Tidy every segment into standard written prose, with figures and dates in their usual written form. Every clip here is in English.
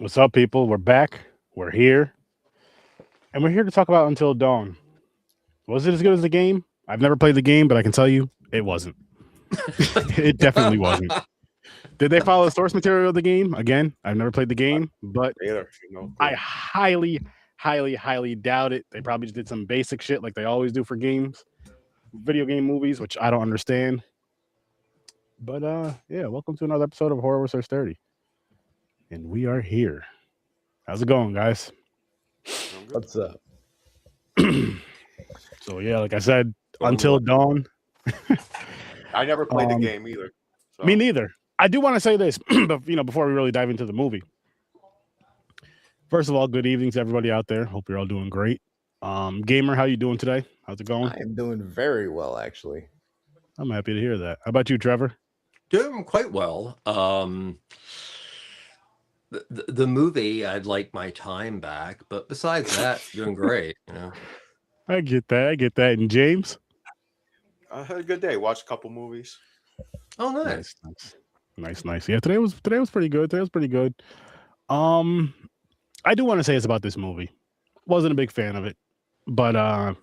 What's up, people? We're back. We're here. And we're here to talk about Until Dawn. Was it as good as the game? I've never played the game, but I can tell you it wasn't. It definitely wasn't. Did they follow the source material of the game? Again, I've never played the game, but Trailer, no I clue. highly doubt it. They probably just did some basic shit like they always do for games, video game movies, which I don't understand. But yeah, welcome to another episode of Horror Research 30. And we are here. How's it going, guys? I'm good. What's up? So yeah, like I said, Going Until well. Dawn. I never played the Um, game either. So. Me neither. I do want to say this, but before we really dive into the movie. First of all, good evening to everybody out there. Hope you're all doing great. Gamer, how you doing today? How's it going? I am doing very well, actually. I'm happy to hear that. How about you, Trevor? Doing quite well. The movie, I'd like my time back, but besides that, doing great. I get that. I get that. And James? I had a good day. Watched a couple movies. Oh, nice. Nice. Yeah, today was pretty good. I do want to say it's about this movie. Wasn't a big fan of it, but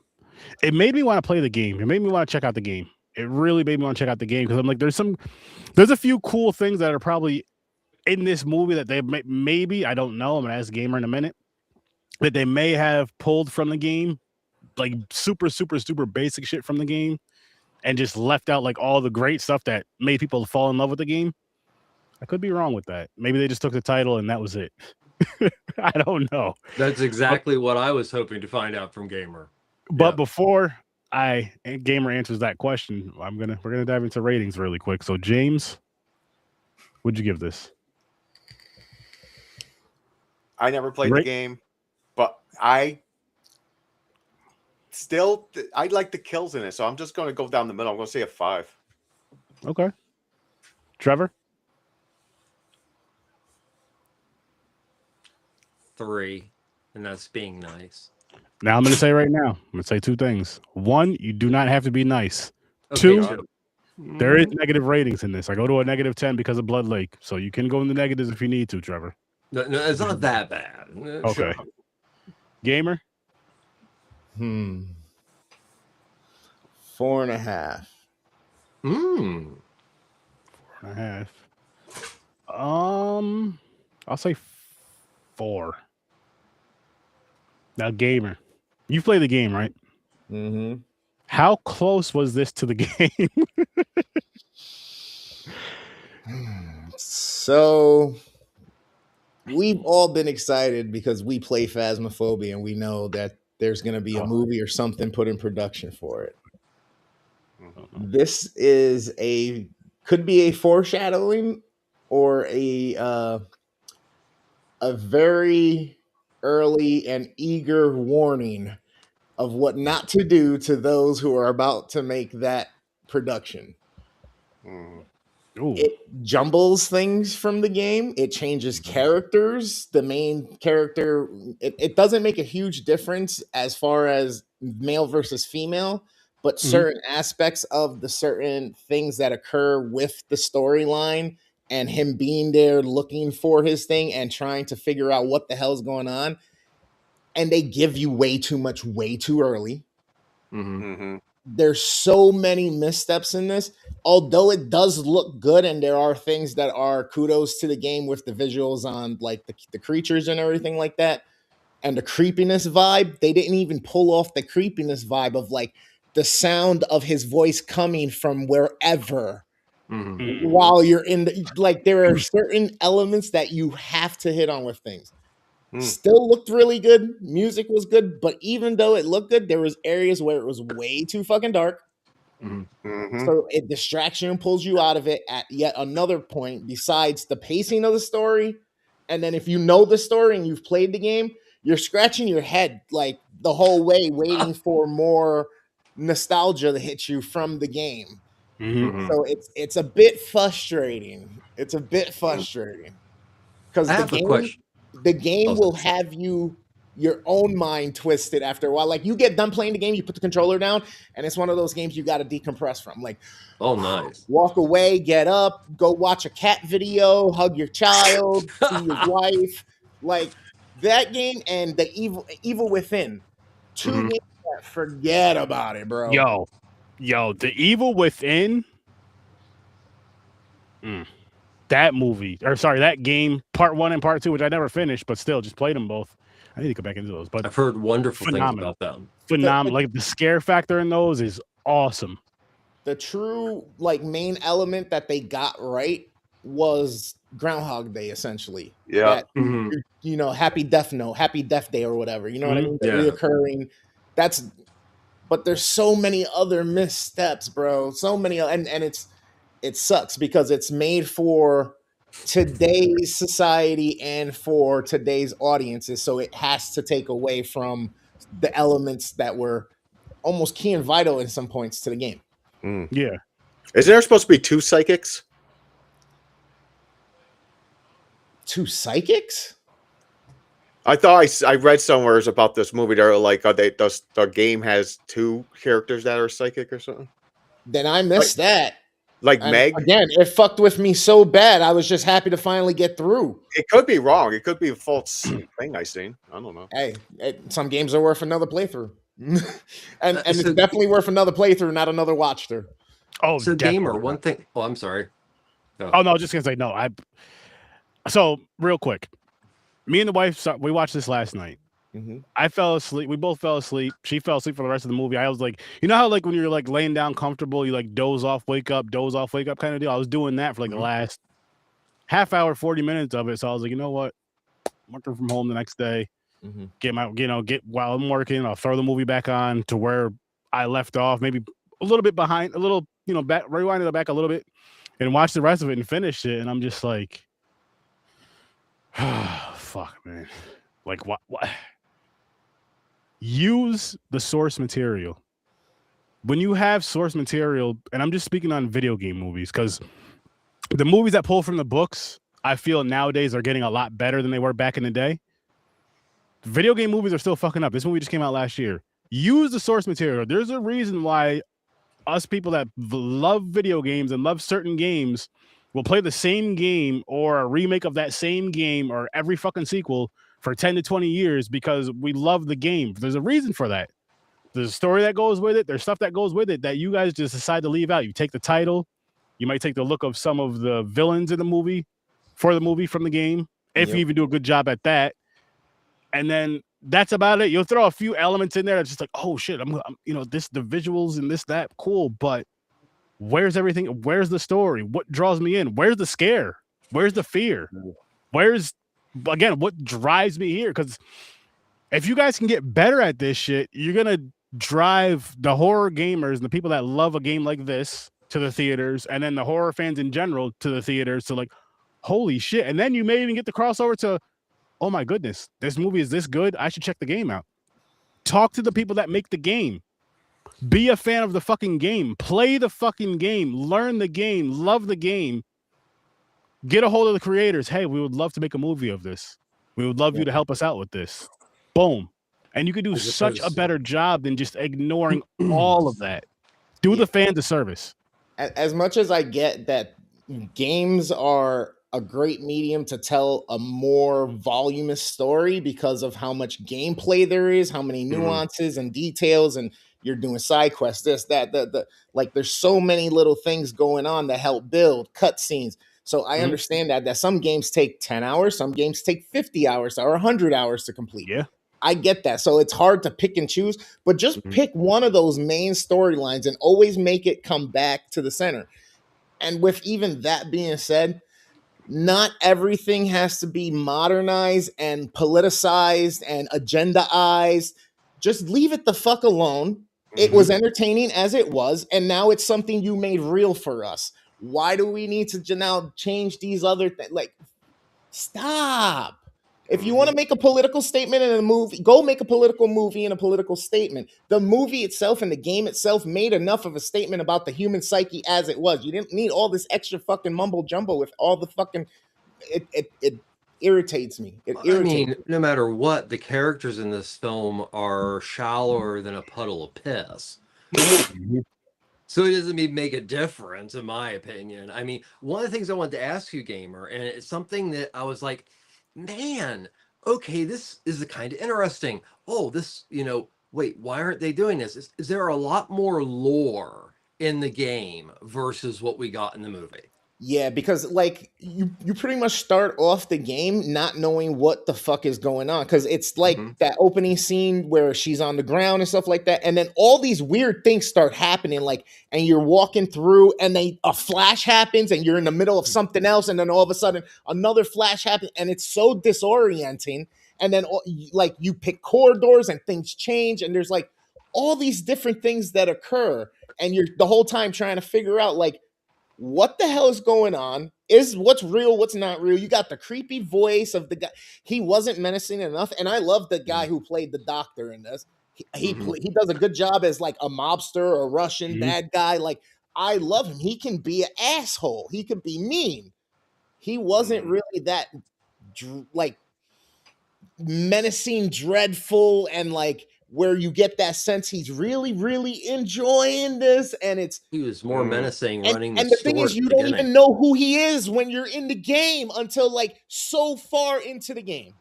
it made me want to play the game. It made me want to check out the game. It really made me want to check out the game because I'm like, there's a few cool things that are probably in this movie that they maybe, I don't know. I'm gonna ask Gamer in a minute, that they may have pulled from the game, like super basic shit from the game, and just left out like all the great stuff that made people fall in love with the game. I could be wrong with that. Maybe they just took the title and that was it. I don't know. That's exactly what I was hoping to find out from Gamer. But before Gamer answers that question, we're gonna dive into ratings really quick. So James, what'd you give this? I never played the game, but I like the kills in it, so I'm just going to go down the middle. I'm going to say a 5. Okay. Trevor? 3, and that's being nice. Now I'm going to say right now, I'm going to say two things. One, you do not have to be nice. Okay, Two, there is negative ratings in this. I go to a -10 because of Blood Lake, so you can go in the negatives if you need to, Trevor. No, it's not that bad. Okay. Gamer? 4.5. 4.5. I'll say 4. Now, Gamer, you play the game, right? Mm-hmm. How close was this to the game? So we've all been excited because we play Phasmophobia and we know that there's going to be a movie or something put in production for it. This is could be a foreshadowing or a very early and eager warning of what not to do to those who are about to make that production. It jumbles things from the game. It changes characters. The main character, it doesn't make a huge difference as far as male versus female, but certain aspects of the certain things that occur with the storyline and him being there looking for his thing and trying to figure out what the hell's going on. And they give you way too much, way too early. There's so many missteps in this. Although it does look good and there are things that are kudos to the game with the visuals on like the creatures and everything like that. And the creepiness vibe, they didn't even pull off the creepiness vibe of like the sound of his voice coming from wherever while you're in like there are certain elements that you have to hit on with things. Still looked really good. Music was good, but even though it looked good, there was areas where it was way too fucking dark. So it distraction pulls you out of it at yet another point besides the pacing of the story. And then if you know the story and you've played the game, you're scratching your head like the whole way waiting for more nostalgia to hit you from the game. So it's a bit frustrating. It's a bit frustrating because the game will have your own mind twisted after a while. Like you get done playing the game, you put the controller down, and it's one of those games you got to decompress from. Like, oh, nice. Walk away, get up, go watch a cat video, hug your child, see your wife, Like that game and the Evil Within, two Mhm. games that forget about it, bro. Yo, The Evil Within. That movie, or sorry, that game, part 1 and part 2, which I never finished, but still just played them both. I need to go back into those, but I've heard wonderful things phenomenal. about them. Phenomenal. Like the scare factor in those is awesome. The true like main element that they got right was Groundhog Day, essentially. Yeah. That you know, Happy Death Day or whatever. You know what I mean? The Yeah. reoccurring. That's. But there's so many other missteps, bro. So many, and it sucks because it's made for today's society and for today's audiences. So it has to take away from the elements that were almost key and vital in some points to the game. Yeah. Isn't there supposed to be 2 psychics? 2 psychics? I thought I read somewhere about this movie. They're like, the game has 2 characters that are psychic or something. Then I missed that. Like And Meg. again, it fucked with me so bad. I was just happy to finally get through. It could be wrong. It could be a false thing I seen. I don't know. Hey, some games are worth another playthrough, and it's So- definitely worth another playthrough, not another watch through. Oh, So, definitely gamer, not. one thing. Oh, I'm sorry. Oh no, I was just gonna say no. So real quick, me and the wife we watched this last night. Mhm. I fell asleep. We both fell asleep. She fell asleep for the rest of the movie. I was like, you know how like when you're like laying down comfortable, you like doze off, wake up kind of deal. I was doing that for like the last half hour, 40 minutes of it. So I was like, you know what? I'm working from home the next day. Mhm. Get while I'm working, I'll throw the movie back on to where I left off, maybe a little bit behind, a little, back, rewind it back a little bit and watch the rest of it and finish it. And I'm just like, fuck, man. Like what? Use the source material. When you have source material, and I'm just speaking on video game movies, because the movies that pull from the books, I feel nowadays are getting a lot better than they were back in the day. Video game movies are still fucking up. This movie just came out last year. Use the source material. There's a reason why us people that love video games and love certain games will play the same game or a remake of that same game or every fucking sequel for 10 to 20 years because we love the game. There's a reason for that. There's a story that goes with it. There's stuff that goes with it that you guys just decide to leave out. You take the title. You might take the look of some of the villains in the movie for the movie from the game, if you even do a good job at that. And then that's about it. You'll throw a few elements in there that's just like, oh shit, I'm this, the visuals and this, that, cool. But where's everything? Where's the story? What draws me in? Where's the scare? Where's the fear? Where's, again, what drives me here? Because if you guys can get better at this shit, you're going to drive the horror gamers and the people that love a game like this to the theaters, and then the horror fans in general to the theaters to like, holy shit. And then you may even get the crossover to, oh my goodness, this movie is this good. I should check the game out. Talk to the people that make the game. Be a fan of the fucking game. Play the fucking game. Learn the game. Love the game. Get a hold of the creators. Hey, we would love to make a movie of this. We would love you to help us out with this. Boom. And you could do such a better job than just ignoring all of that. Do the fans a service. As much as I get that games are a great medium to tell a more voluminous story because of how much gameplay there is, how many nuances and details, and you're doing side quests, this, that, like there's so many little things going on that help build cutscenes. So I understand that some games take 10 hours, some games take 50 hours or 100 hours to complete. Yeah. I get that. So it's hard to pick and choose, but just pick one of those main storylines and always make it come back to the center. And with even that being said, not everything has to be modernized and politicized and agendaized. Just leave it the fuck alone. It was entertaining as it was, and now it's something you made real for us. Why do we need to now change these other things? Like, stop. If you want to make a political statement in a movie, go make a political movie and a political statement. The movie itself and the game itself made enough of a statement about the human psyche as it was. You didn't need all this extra fucking mumbo jumbo with all the fucking. It irritates me. I mean, no matter what, the characters in this film are shallower than a puddle of piss. So it doesn't even make a difference, in my opinion. I mean, one of the things I wanted to ask you, Gamer, and it's something that I was like, man, okay, this is kind of interesting. Oh, this, wait, why aren't they doing this? Is there a lot more lore in the game versus what we got in the movie? Yeah, because like you pretty much start off the game not knowing what the fuck is going on, because it's like Mhm. that opening scene where she's on the ground and stuff like that, and then all these weird things start happening, like, and you're walking through, and then a flash happens, and you're in the middle of something else, and then all of a sudden another flash happens, and it's so disorienting. And then like you pick corridors and things change, and there's like all these different things that occur, and you're the whole time trying to figure out like what the hell is going on? Is what's real, what's not real? You got the creepy voice of the guy. He wasn't menacing enough, and I love the guy who played the doctor in this. He does a good job as like a mobster, a Russian bad guy. Like I love him. He can be an asshole. He can be mean. He wasn't really that like menacing, dreadful, and like where you get that sense he's really, really enjoying this, and it's He was more menacing and, running and the the thing store is, at you the don't beginning. even know who he is when you're in the game until like so far into the game.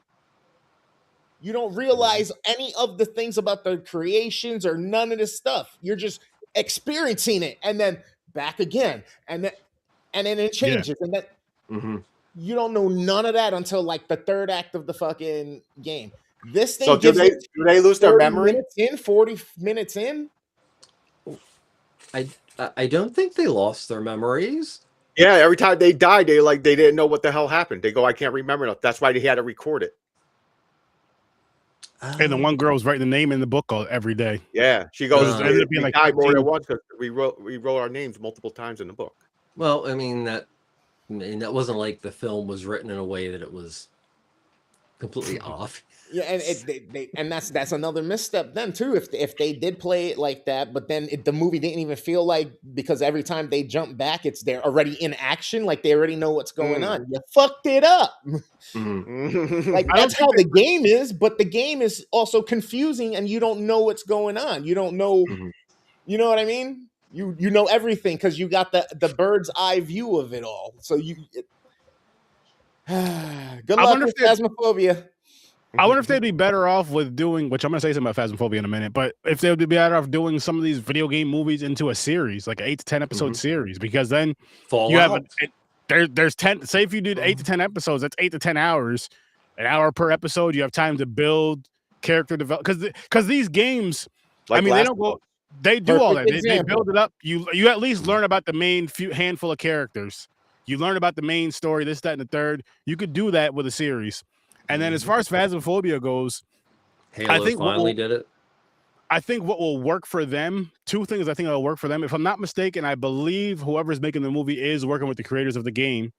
You don't realize any of the things about the creations or none of this stuff. You're just experiencing it, and then back again, and then it changes, and then you don't know none of that until like the third act of the fucking game. This thing So do gives they it do they lose their 40 memory? minutes in, 40 minutes in. I don't think they lost their memories. Yeah, every time they died, they didn't know what the hell happened. They go, I can't remember enough. That's why they had to record it. And the one girl's writing the name in the book every day. Yeah, she goes, ended up being we like died more 15. than once because we wrote our names multiple times in the book. Well, I mean that wasn't like the film was written in a way that it was completely off. Yeah, and and that's another misstep then too. If they did play it like that, but then the movie didn't even feel like, because every time they jump back, it's they're already in action, like they already know what's going on. You fucked it up. Like that's how the game is, but the game is also confusing, and you don't know what's going on. You don't know, you know what I mean? You know everything because you got the bird's eye view of it all. So good luck with Phasmophobia. I wonder if they'd be better off with doing, which I'm going to say something about Phasmophobia in a minute, but if they would be better off doing some of these video game movies into a series, like an 8 to 10 episode series, because then you have there's 10. Say if you did 8 to 10 episodes, that's 8 to 10 hours, an hour per episode. You have time to build character development because these games, like I mean, they don't go. They do all that. They build it up. You at least learn about the main handful of characters. You learn about the main story, this, that, and the third. You could do that with a series. And then as far as Phasmophobia goes, Halo I think finally did it. I think what will work for them, two things I think that'll work for them. If I'm not mistaken, I believe whoever's making the movie is working with the creators of the game.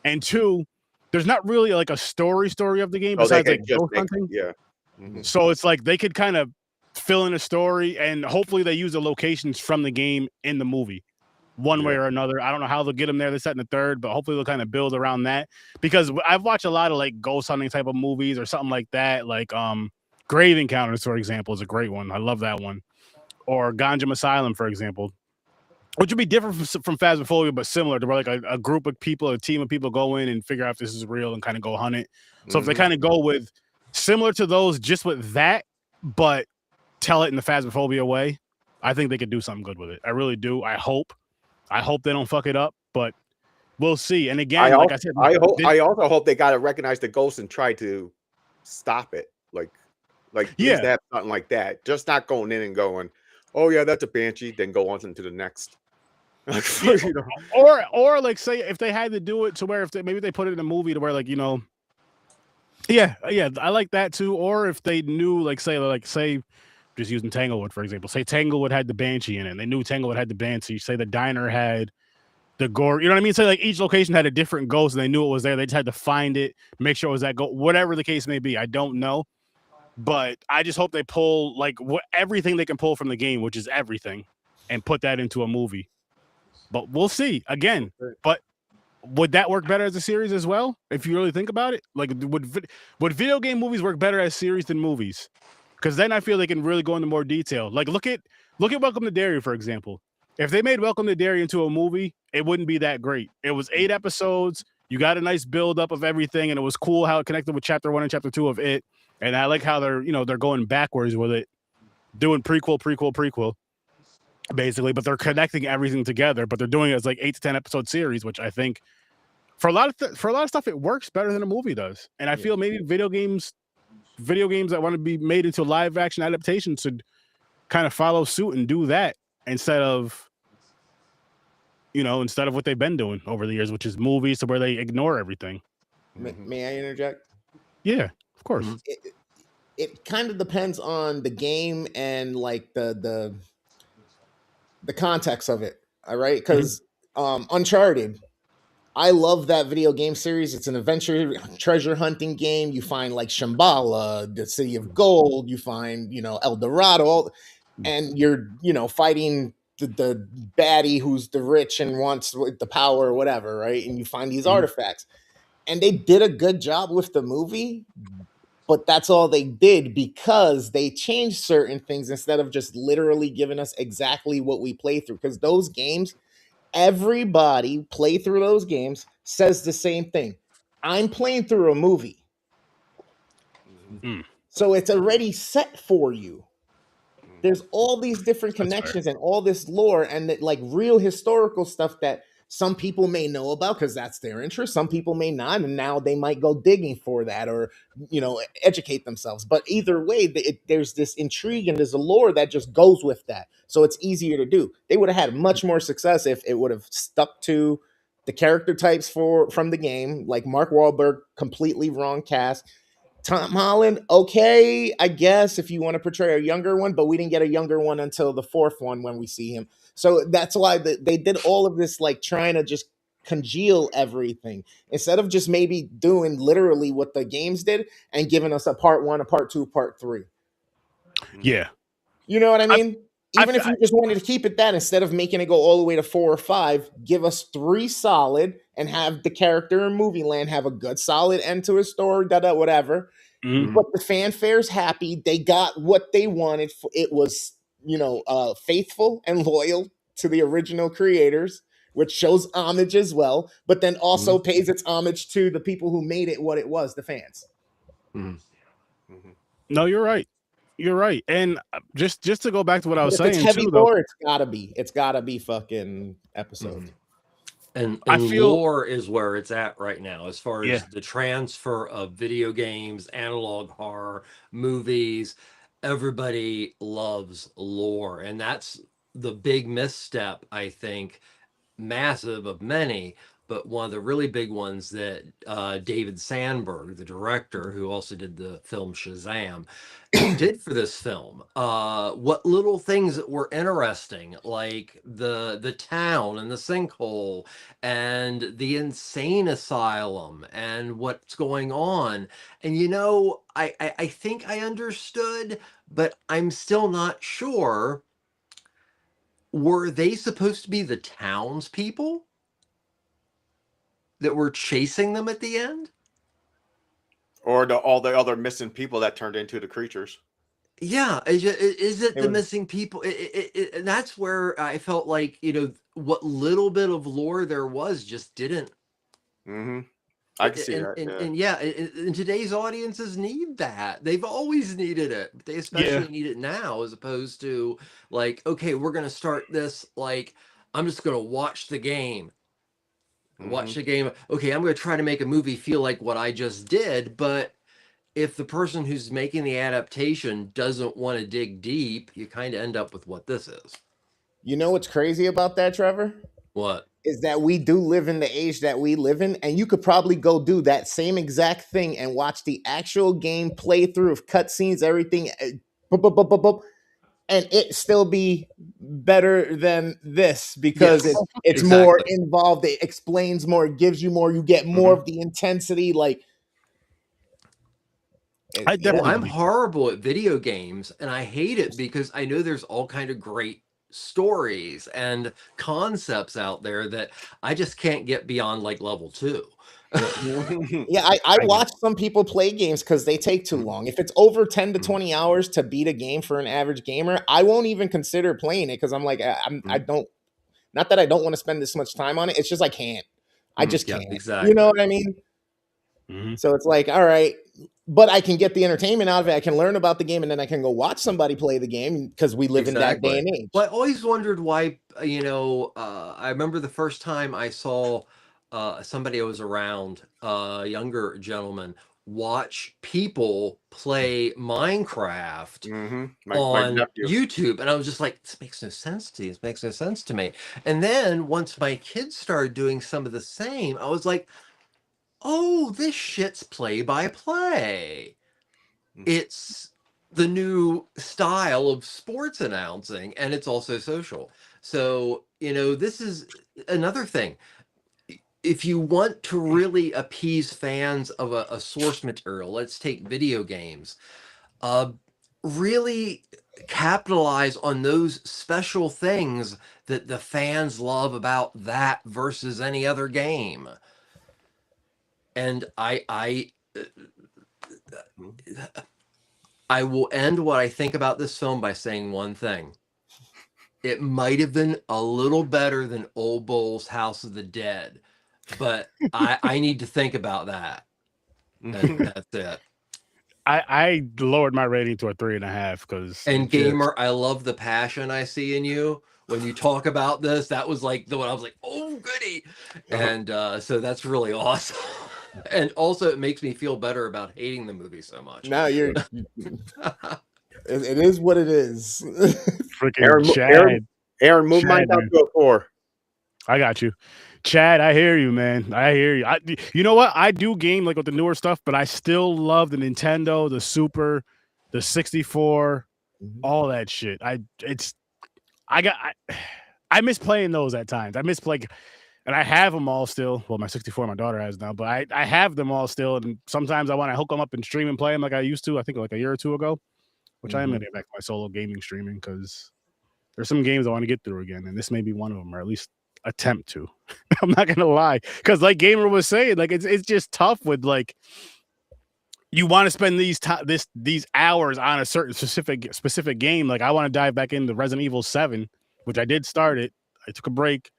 And two, there's not really like a story of the game besides like ghost hunting. Yeah. So it's like they could kind of fill in a story, and hopefully they use the locations from the game in the movie one way or another. I don't know how they'll get them there, this, that, and the third, but hopefully they'll kind of build around that, because I've watched a lot of like ghost hunting type of movies or something like that. Like Grave Encounters, for example, is a great one. I love that one. Or Ganjam Asylum, for example, which would be different from Phasmophobia, but similar to where like a group of people, a team of people go in and figure out if this is real and kind of go hunt it. So if they kind of go with similar to those, just with that, but tell it in the Phasmophobia way, I think they could do something good with it. I really do. I hope they don't fuck it up, but we'll see. And again, I said, I also hope they got to recognize the ghost and try to stop it. Like yeah, have something like that. Just not going in and going, oh yeah, that's a banshee, then go on into the next. You know? Or like say if they had to do it to where maybe they put it in a movie to where like, you know, yeah, I like that too. Or if they knew like say just using Tanglewood, for example. Say Tanglewood had the Banshee in it, and they knew Tanglewood had the Banshee. Say the diner had the gore. You know what I mean? Say like each location had a different ghost, and they knew it was there. They just had to find it, make sure it was that ghost. Whatever the case may be, I don't know. But I just hope they pull like everything they can pull from the game, which is everything, and put that into a movie. But we'll see. Again, but would that work better as a series as well? If you really think about it, like would video game movies work better as series than movies? Because then I feel they can really go into more detail. Like look at Welcome to Derry, for example. If they made Welcome to Derry into a movie, it wouldn't be that great. It was 8 episodes. you got a nice build up of everything, and it was cool how it connected with chapter 1 and chapter 2 of it. And I like how they're going backwards with it, doing prequel, basically, but they're connecting everything together. But they're doing it as like 8 to 10 episode series, which I think for a lot of stuff it works better than a movie does. And I feel maybe video games that want to be made into live action adaptations should kind of follow suit and do that instead of what they've been doing over the years, which is movies to where they ignore everything. May I interject? Yeah, of course. It kind of depends on the game and like the context of it. All right, because Uncharted, I love that video game series. It's an adventure treasure hunting game. You find like Shambhala, the City of Gold. You find El Dorado, and you're fighting the baddie who's the rich and wants the power or whatever, right? And you find these artifacts, and they did a good job with the movie, but that's all they did because they changed certain things instead of just literally giving us exactly what we play through. Because those games, everybody play through those games says the same thing. I'm playing through a movie. So it's already set for you. There's all these different connections and all this lore and like real historical stuff that some people may know about because that's their interest. Some people may not, and now they might go digging for that or educate themselves. But either way, there's this intrigue and there's a lore that just goes with that, so it's easier to do. They would have had much more success if it would have stuck to the character types from the game. Like Mark Wahlberg, completely wrong cast. Tom Holland, okay, I guess if you want to portray a younger one, but we didn't get a younger one until the 4th one when we see him. So that's why they did all of this, like trying to just congeal everything instead of just maybe doing literally what the games did and giving us a part 1, a part 2, part 3. Yeah. You know what I mean? Even if you just wanted to keep it that, instead of making it go all the way to 4 or 5, give us 3 solid and have the character in movie land have a good solid end to his story, whatever. But the fanfare's happy. They got what they wanted. It was, faithful and loyal to the original creators, which shows homage as well, but then also pays its homage to the people who made it what it was, the fans. No, you're right. You're right. And just to go back to what I was saying, it's heavy too, lore, it's gotta be fucking episode. And I feel lore is where it's at right now, as far as the transfer of video games, analog horror, movies. Everybody loves lore, and that's the big misstep, I think, massive of many, but one of the really big ones that David Sandberg, the director who also did the film Shazam, did for this film. What little things that were interesting, like the town and the sinkhole and the insane asylum and what's going on. And I think I understood, but I'm still not sure. Were they supposed to be the townspeople that were chasing them at the end? Or all the other missing people that turned into the creatures. Yeah, is it the missing people? And that's where I felt like, what little bit of lore there was just didn't. I can see that. And today's audiences need that. They've always needed it. But they especially need it now, as opposed to like, okay, we're going to start this. Like, I'm just going to watch the game. Watch the game. Okay, I'm going to try to make a movie feel like what I just did. But if the person who's making the adaptation doesn't want to dig deep, you kind of end up with what this is. You know what's crazy about that, Trevor? What? Is that we do live in the age that we live in, and you could probably go do that same exact thing and watch the actual game playthrough of cutscenes, everything, and it still be better than this because it's more involved. It explains more. It gives you more. You get more of the intensity. Like, I'm horrible at video games, and I hate it because I know there's all kind of great stories and concepts out there that I just can't get beyond like level 2. I watch some people play games because they take too long. If it's over 10 to 20 hours to beat a game for an average gamer, I won't even consider playing it because I'm like, I don't, not that I don't want to spend this much time on it. It's just I can't. I just Yeah, can't. exactly. You know what I mean? So it's like, all right, but I can get the entertainment out of it. I can learn about the game, and then I can go watch somebody play the game because we live in that day and age. Well, I always wondered why, I remember the first time I saw somebody I was around, a younger gentleman, watch people play Minecraft My on nephew. YouTube. And I was just like, this makes no sense to you. This makes no sense to me. And then once my kids started doing some of the same, I was like, oh, this shit's play by play. It's the new style of sports announcing, and it's also social. So, this is another thing. If you want to really appease fans of a source material, let's take video games, really capitalize on those special things that the fans love about that versus any other game. And I will end what I think about this film by saying one thing. It might have been a little better than Old Bull's House of the Dead, but I need to think about that. And that's it. I lowered my rating to a 3.5 because. And Gamer, I love the passion I see in you when you talk about this. That was like the one I was like, oh goody. And so that's really awesome. And also it makes me feel better about hating the movie so much. Now it is what it is. Freaking Aaron, move mine down to a 4. I got you. Chad, I hear you, man. I hear you. You know what? I do game like with the newer stuff, but I still love the Nintendo, the Super, the 64, all that shit. I miss playing those at times. I miss playing, and I have them all still. Well, my 64, my daughter has now, but I have them all still. And sometimes I want to hook them up and stream and play them like I used to. I think like a year or two ago, which I am gonna get back to my solo gaming streaming because there's some games I want to get through again, and this may be one of them, or at least attempt to. I'm not gonna lie, because like Gamer was saying, like it's just tough with like you want to spend these hours on a certain specific game. Like I want to dive back into Resident Evil 7, which I did start it. I took a break,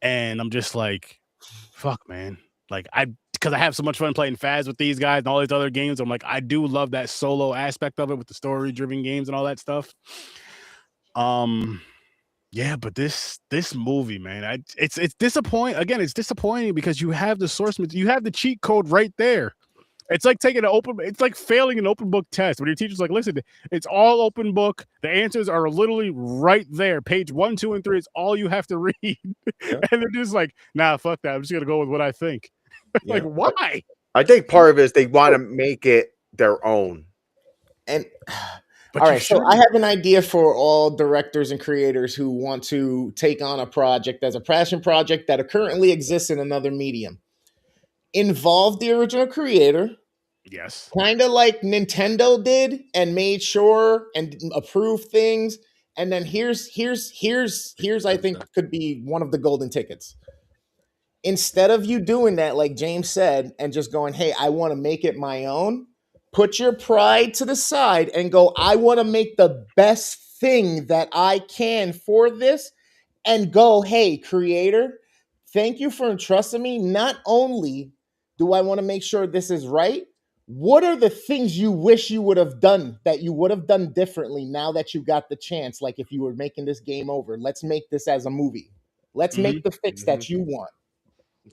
and I'm just like, fuck, man. Like because I have so much fun playing Faz with these guys and all these other games. I'm like, I do love that solo aspect of it with the story-driven games and all that stuff. Yeah, but this movie, man, it's disappointing. Again, it's disappointing because you have the source material, you have the cheat code right there. It's like it's like failing an open book test when your teacher's like, listen, it's all open book. The answers are literally right there. Page 1, 2, and 3 is all you have to read. Yeah. And they're just like, nah, fuck that. I'm just gonna go with what I think. Yeah. Like, why? I think part of it is they want to make it their own. And all right, so I have an idea for all directors and creators who want to take on a project as a passion project that currently exists in another medium. Involve the original creator. Yes. Kind of like Nintendo did and made sure and approved things. And then here's I think could be one of the golden tickets. Instead of you doing that, like James said, and just going, hey, I want to make it my own. Put your pride to the side and go, I want to make the best thing that I can for this, and go, hey, creator, thank you for entrusting me. Not only do I want to make sure this is right, what are the things you wish you would have done that you would have done differently now that you got the chance? Like if you were making this game over, let's make this as a movie. Let's make the fix that you want.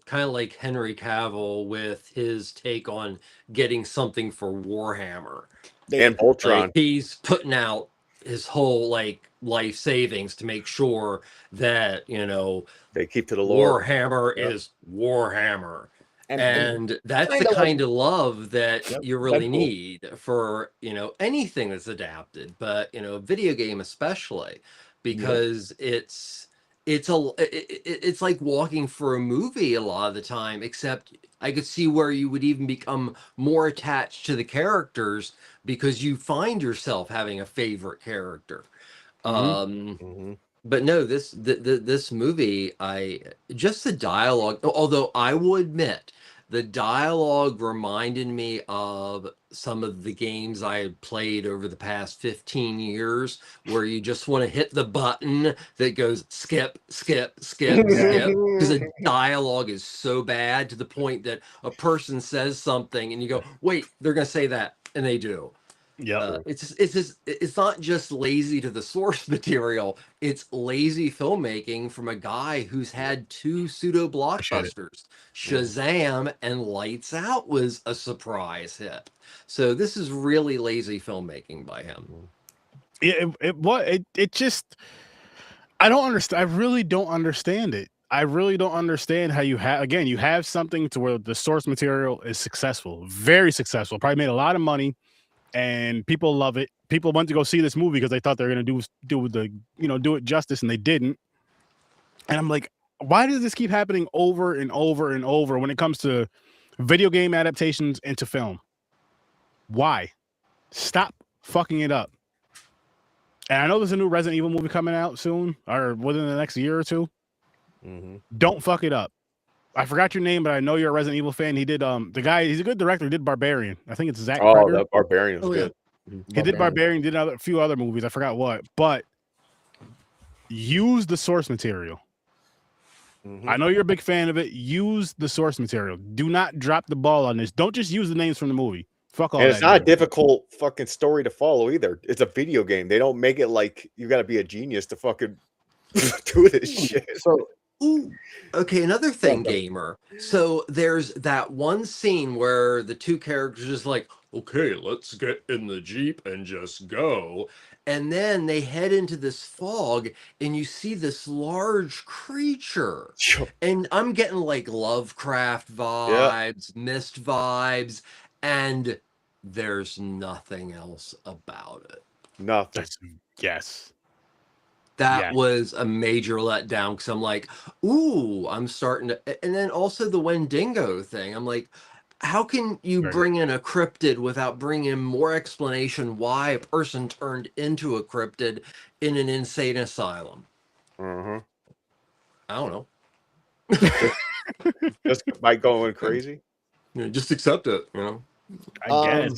Kind of like Henry Cavill with his take on getting something for Warhammer and Ultron. Like, he's putting out his whole like life savings to make sure that they keep to the lore. Warhammer is Warhammer, and that's the kind of love that you really need for anything that's adapted, but video game especially, because it's like walking for a movie a lot of the time, except I could see where you would even become more attached to the characters because you find yourself having a favorite character. But no, this movie, just the dialogue, although I will admit The dialogue reminded me of some of the games I had played over the past 15 years, where you just want to hit the button that goes skip, skip, skip, skip, because the dialogue is so bad to the point that a person says something and you go, wait, they're going to say that, and they do. Yeah, It's not just lazy to the source material. It's lazy filmmaking from a guy who's had 2 pseudo blockbusters. Shazam and Lights Out was a surprise hit. So this is really lazy filmmaking by him. It just, I don't understand. I really don't understand it. I really don't understand how you have something to where the source material is successful, very successful, probably made a lot of money, and people love it. People went to go see this movie because they thought they were going to do it justice, and they didn't. And I'm like, why does this keep happening over and over and over when it comes to video game adaptations into film? Why? Stop fucking it up. And I know there's a new Resident Evil movie coming out soon, or within the next year or two. Don't fuck it up. I forgot your name, but I know you're a Resident Evil fan. He did the guy. He's a good director. He did Barbarian. I think it's Zach. Oh, that Barbarian was good. He did Barbarian. Did a few other movies. I forgot what. But use the source material. I know you're a big fan of it. Use the source material. Do not drop the ball on this. Don't just use the names from the movie. Fuck all and that. It's not a difficult fucking story to follow either. It's a video game. They don't make it like you got to be a genius to fucking do this shit. So, okay, another thing, gamer. So there's that one scene where the 2 characters just like, okay, let's get in the Jeep and just go. And then they head into this fog and you see this large creature. And I'm getting like Lovecraft vibes, Mist vibes, and there's nothing else about it. Nothing. Yes. That was a major letdown because I'm like, ooh, I'm starting to. And then also the Wendigo thing. I'm like, how can you bring in a cryptid without bringing in more explanation why a person turned into a cryptid in an insane asylum? I don't know. Just by going crazy. Just accept it, I guess.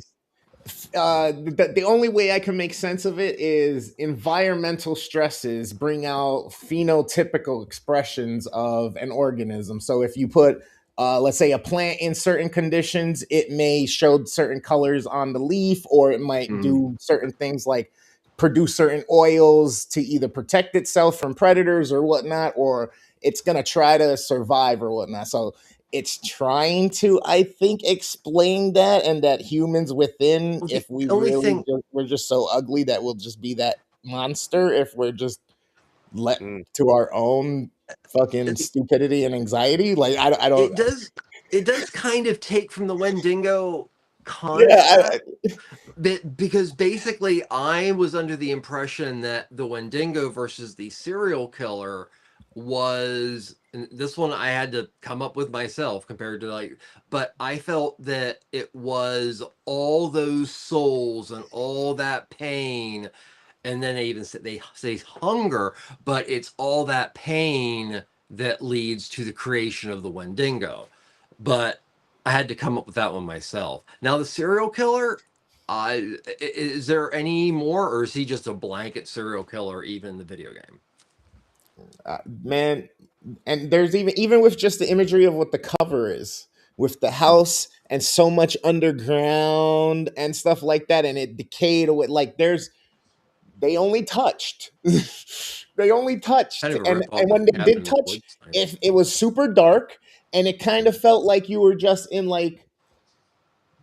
The only way I can make sense of it is environmental stresses bring out phenotypical expressions of an organism. So if you put, let's say, a plant in certain conditions, it may show certain colors on the leaf, or it might do certain things like produce certain oils to either protect itself from predators or whatnot, or it's going to try to survive or whatnot. So it's trying to, I think, explain that, and that humans within, if we really we're just so ugly that we'll just be that monster if we're just let to our own fucking stupidity and anxiety. Like I don't. It does kind of take from the Wendigo concept, because basically I was under the impression that the Wendigo versus the serial killer was, and this one I had to come up with myself compared to but I felt that it was all those souls and all that pain, and then they say hunger, but it's all that pain that leads to the creation of the Wendigo. But I had to come up with that one myself. Now the serial killer, is there any more, or is he just a blanket serial killer even in the video game? Man, and there's even with just the imagery of what the cover is, with the house and so much underground and stuff like that, and it decayed away. Like they only touched. They only touched. Kind of and when they did touch, if it was super dark, and it kind of felt like you were just in like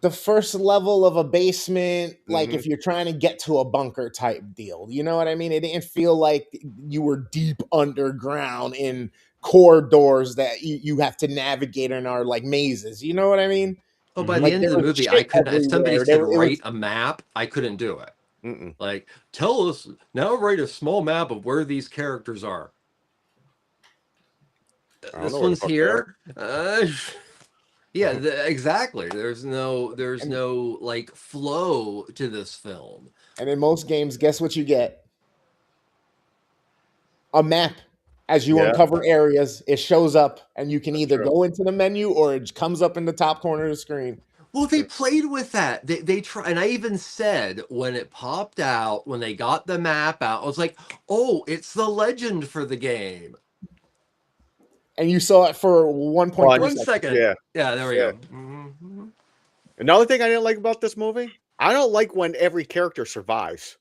the first level of a basement, like if you're trying to get to a bunker type deal. You know what I mean? It didn't feel like you were deep underground in corridors that you have to navigate and are like mazes. You know what I mean? Oh, by the end of the movie, I couldn't. If somebody said write a map, I couldn't do it. Like, tell us now, write a small map of where these characters are. This one's here. Yeah, exactly. There's no like flow to this film. And in most games, guess what you get? A map. As you uncover areas, it shows up, and you can either go into the menu or it comes up in the top corner of the screen. Well, they played with that. They try, and I even said when it popped out, when they got the map out, I was like, "Oh, it's the legend for the game." And you saw it for 1.1 second. Yeah, there we go. Mm-hmm. Another thing I didn't like about this movie, I don't like when every character survives.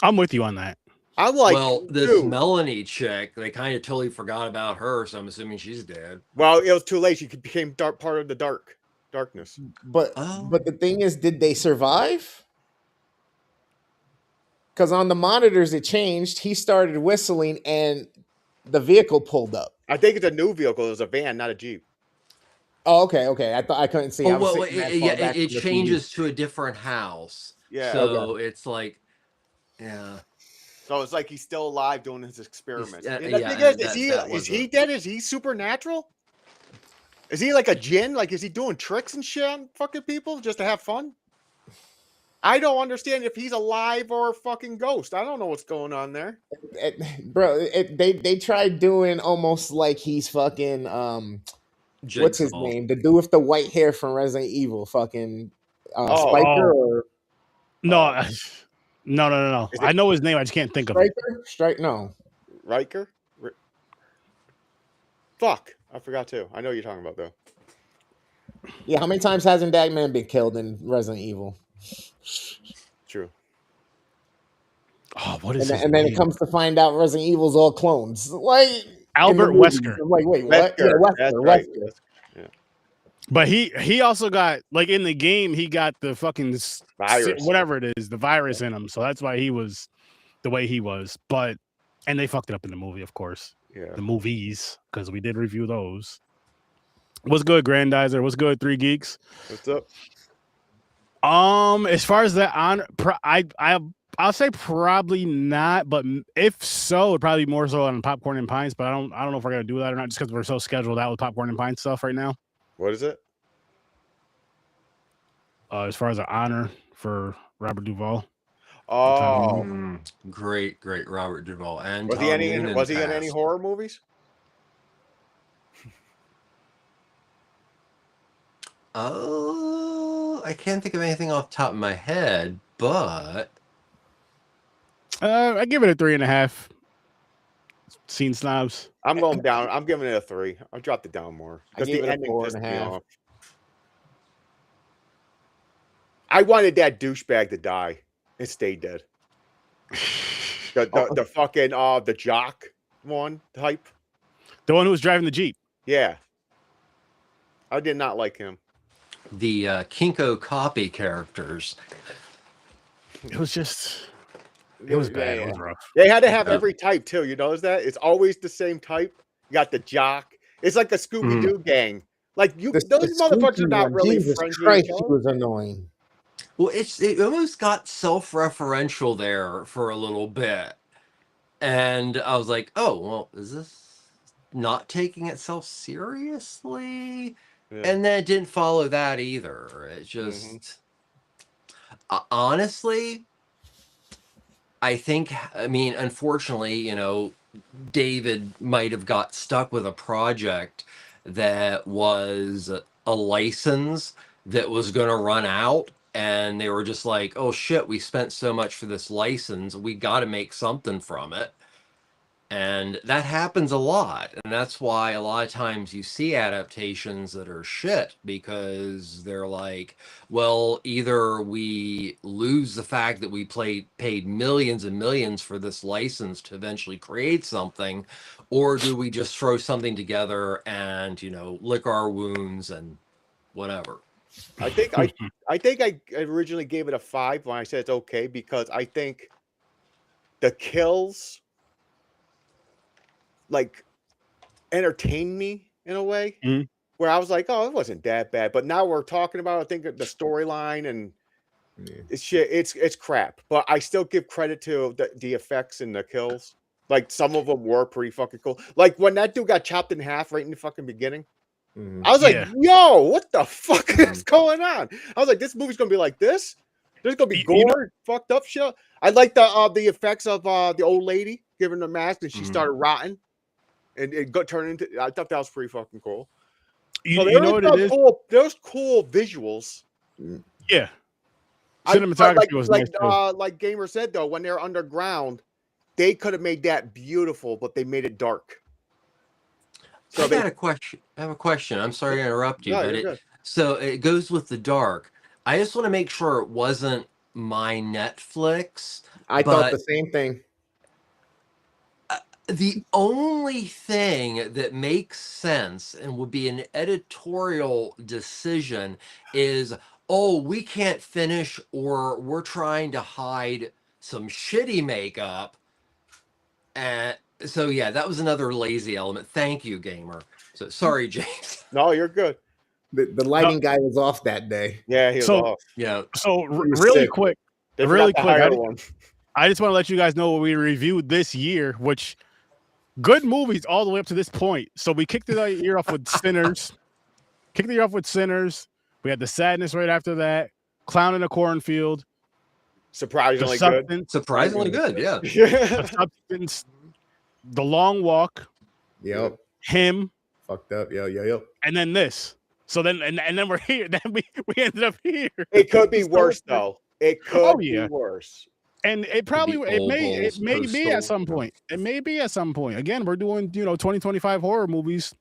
I'm with you on that. I'm like, well, this Melanie chick, they kind of totally forgot about her, so I'm assuming she's dead. Well, it was too late. She became part of the darkness. But the thing is, did they survive? Because on the monitors it changed. He started whistling, and the vehicle pulled up. I think it's a new vehicle. It was a van, not a Jeep. Oh, okay. I thought I couldn't see. It changes to a different house. Yeah. So it's like, yeah. So it's like he's still alive doing his experiments. Is he dead? Is he supernatural? Is he like a djinn? Like, is he doing tricks and shit on fucking people just to have fun? I don't understand if he's alive or a fucking ghost. I don't know what's going on there. Bro, they tried doing almost like he's fucking what's his name? The dude with the white hair from Resident Evil, fucking Spiker or no. No. I know his name. I just can't think of it. Riker? Fuck. I forgot too. I know what you're talking about though. Yeah, how many times hasn't that man been killed in Resident Evil? True. Oh, what is and then it comes to find out Resident Evil's all clones. Like Albert Wesker. I'm like, wait, what? Yeah, Wesker. Yeah. But he also got, like, in the game, he got the fucking virus, whatever it is, the virus in him. So that's why he was the way he was. And they fucked it up in the movie, of course. Yeah. The movies, because we did review those. What's good, Grandizer? What's good, 3 Geeks? What's up? As far as that I'll say probably not, but if so, it'd probably be more so on Popcorn and Pints. But I don't know if we're gonna do that or not, just because we're so scheduled out with Popcorn and Pints stuff right now. What is it? As far as an honor for Robert Duvall. Oh, great Robert Duvall. And was he in any horror movies? Oh, I can't think of anything off the top of my head, but I give it a 3.5. Seen snobs. I'm going down. I'm giving it a 3. I dropped it down more. I gave it a 4.5. I wanted that douchebag to die. It stayed dead. The fucking the jock one type. The one who was driving the Jeep. Yeah. I did not like him. The Kinko copy characters. It was just. It was bad. It was rough. They had to have every type too. You notice that? It's always the same type. You got the jock. It's like a Scooby-Doo gang. Like those motherfuckers are not really friends with each other. He was annoying. Well, it almost got self-referential there for a little bit. And I was like, oh, well, is this not taking itself seriously? Yeah. And then it didn't follow that either. It just honestly, I think, unfortunately, David might have got stuck with a project that was a license that was going to run out. And they were just like, oh, shit, we spent so much for this license. We got to make something from it. And that happens a lot. And that's why a lot of times you see adaptations that are shit, because they're like, well, either we lose the fact that we paid millions and millions for this license to eventually create something, or do we just throw something together and, lick our wounds and whatever. I think I originally gave it a 5 when I said it's okay, because I think the kills like entertained me in a way where I was like, oh, it wasn't that bad. But now we're talking about, I think, the storyline and it's shit. It's crap. But I still give credit to the effects and the kills. Like some of them were pretty fucking cool. Like when that dude got chopped in half right in the fucking beginning. I was like, yo, what the fuck is going on? I was like, this movie's gonna be like this. There's gonna be gore, fucked up shit. I like the effects of the old lady giving the mask and she started rotting, and it got turned into. I thought that was pretty fucking cool. You know what it is? Cool, there's cool visuals. Yeah, cinematography was nice too. Like Gamer said though, when they're underground, they could have made that beautiful, but they made it dark. So I have a question. I'm sorry to interrupt you, but so it goes with the dark. I just want to make sure it wasn't my Netflix. I thought the same thing. The only thing that makes sense and would be an editorial decision is, oh, we can't finish, or we're trying to hide some shitty makeup. And so, yeah, that was another lazy element. Thank you, Gamer. So sorry, James. No, you're good. The lighting guy was off that day. Yeah, he was off. Yeah. So really quick, I just want to let you guys know what we reviewed this year, which good movies all the way up to this point. So we kicked the year off with Sinners. We had The Sadness right after that. Clown in a Cornfield. Surprisingly good. Surprisingly good, yeah. The Substance. The Long Walk. Yep. Him. Fucked up. Yo. And then this. So then and then we're here. Then we ended up here. It could be worse though. It could be worse. And it probably it may be at some point. It may be at some point. Again, we're doing 2025 horror movies.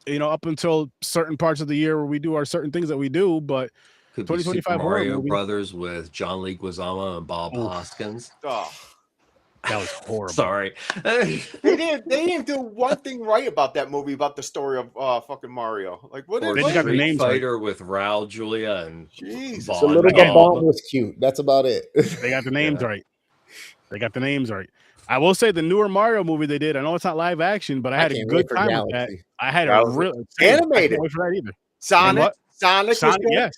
Up until certain parts of the year where we do our certain things that we do, but could 2025 be horror Mario movie. Brothers with John Leguizamo and Bob Hoskins. Oh. That was horrible. Sorry. They didn't do one thing right about that movie, about the story of fucking Mario. Like what? Or They got the Street names Fighter with Raul Julia and Jesus. The little Bob was cute. That's about it. They got the names right. They got the names right. I will say the newer Mario movie they did. I know it's not live action, but I had a good time with that. I had a real animated. I can't wait for that either. Sonic. Yes.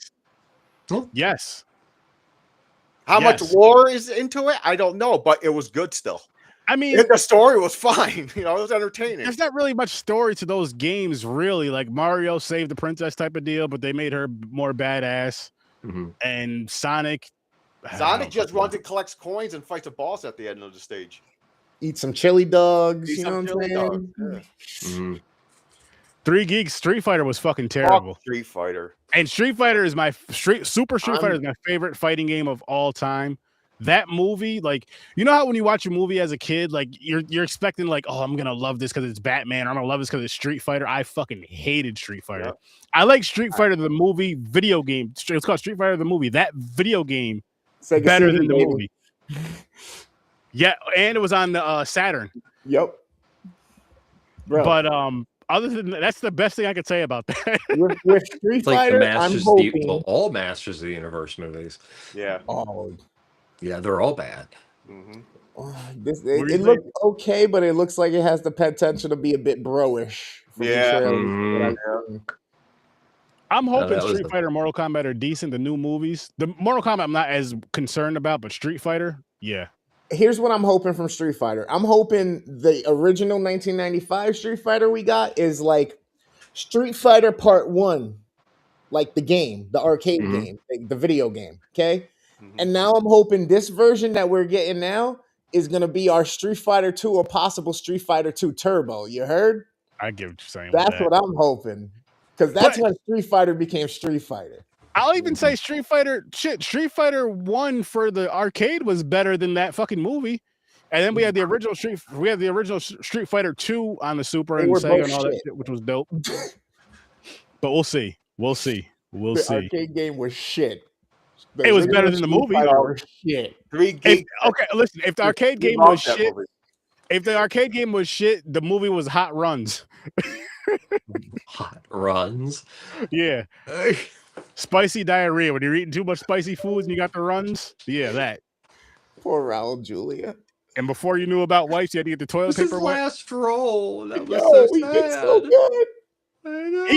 Yes. How much lore is into it? I don't know, but it was good still. I mean, the story was fine. It was entertaining. There's not really much story to those games, really. Like Mario saved the princess type of deal, but they made her more badass. And Sonic just runs and collects coins and fights a boss at the end of the stage. Eat some chili dogs. You know what I'm saying? 3 Geeks Street Fighter was fucking terrible. Street Fighter. And Street Fighter is Super Street Fighter is my favorite fighting game of all time. That movie, like, you know how when you watch a movie as a kid, like you're expecting like, oh, I'm gonna love this because it's Batman, or I'm gonna love this because it's Street Fighter. I fucking hated Street Fighter. Yep. I like Street Fighter the movie video game. It's called Street Fighter the movie. That video game better than the movie. Yeah, and it was on the Saturn. Yep. Bro. But other than that, that's the best thing I could say about that. with Street Fighter, like I'm hoping all Masters of the Universe movies. Yeah. Oh. Yeah, they're all bad. It looks okay, but it looks like it has the potential to be a bit bro-ish. I'm hoping Street Fighter and Mortal Kombat are decent, the new movies. The Mortal Kombat I'm not as concerned about, but Street Fighter, yeah. Here's what I'm hoping from Street Fighter. I'm hoping the original 1995 Street Fighter we got is like Street Fighter Part 1, like the game, the arcade game, the video game, okay? And now I'm hoping this version that we're getting now is going to be our Street Fighter 2 or possible Street Fighter 2 Turbo. You heard? I get what you're saying. That's what I'm hoping. Because that's when Street Fighter became Street Fighter. I'll even say Street Fighter 1 for the arcade was better than that fucking movie. And then we had the original Street Fighter 2 on the Super and Sega and all that shit, which was dope. But we'll see. The arcade game was shit. It was better than the movie. Shit. Okay, listen. If the arcade game was shit, the movie was Hot Runs. Hot Runs. Yeah. Spicy diarrhea when you're eating too much spicy foods and you got the runs. Yeah, that. Poor Raul Julia. And before you knew about wipes, you had to get the toilet paper wet. Last roll. That was so sad. Did so good. I know.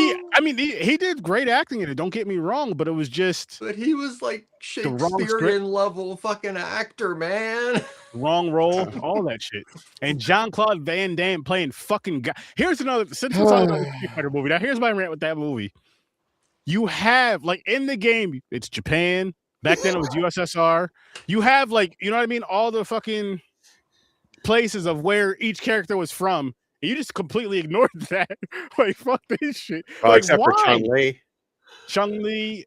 He did great acting in it. Don't get me wrong, but it was just. But he was like Shakespearean level fucking actor, man. Wrong role, all that shit. And Jean-Claude Van Damme playing fucking guy. Here's another. Since we're talking about the Street Fighter movie, now here's my rant with that movie. You have like in the game, it's Japan, Back then it was USSR. You have like, you know what I mean? All the fucking places of where each character was from. And you just completely ignored that. Like, fuck this shit. Like, except why? for Chun-Li. Chun-Li.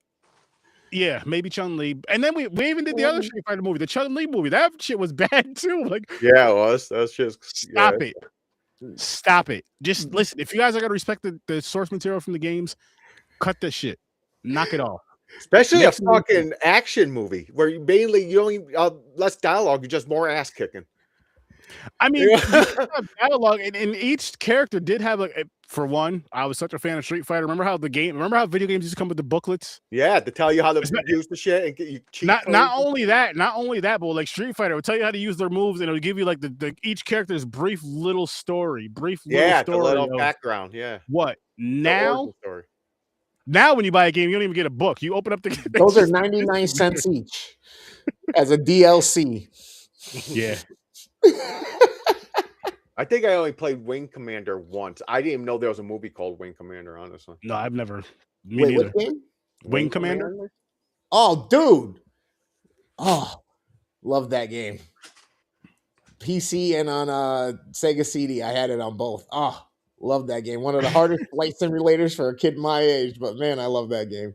Yeah, maybe Chun-Li. And then we even did the other Street Fighter movie, the Chun-Li movie. That shit was bad too. Like, yeah, it was. That was just stop it. Stop it. Just listen. If you guys are gonna respect the source material from the games, cut this shit. Knock it off. Especially a fucking action movie where you mainly you only less dialogue, you just more ass kicking. I mean, you have dialogue, and each character did have for one, I was such a fan of Street Fighter. Remember how video games used to come with the booklets? Yeah, to tell you how to use the shit and get you cheat. Not only that, but like Street Fighter would tell you how to use their moves, and it would give you like the each character's brief little story, the little background. Yeah. What now? Now, when you buy a game, you don't even get a book. You open up the. Those are 99 cents each as a DLC. Yeah. I think I only played Wing Commander once. I didn't even know there was a movie called Wing Commander, honestly. No, I've never. Wait, what game? Wing Commander? Oh, dude. Oh, love that game. PC and on Sega CD. I had it on both. Oh, love that game. One of the hardest flight simulators for a kid my age, but man, I love that game.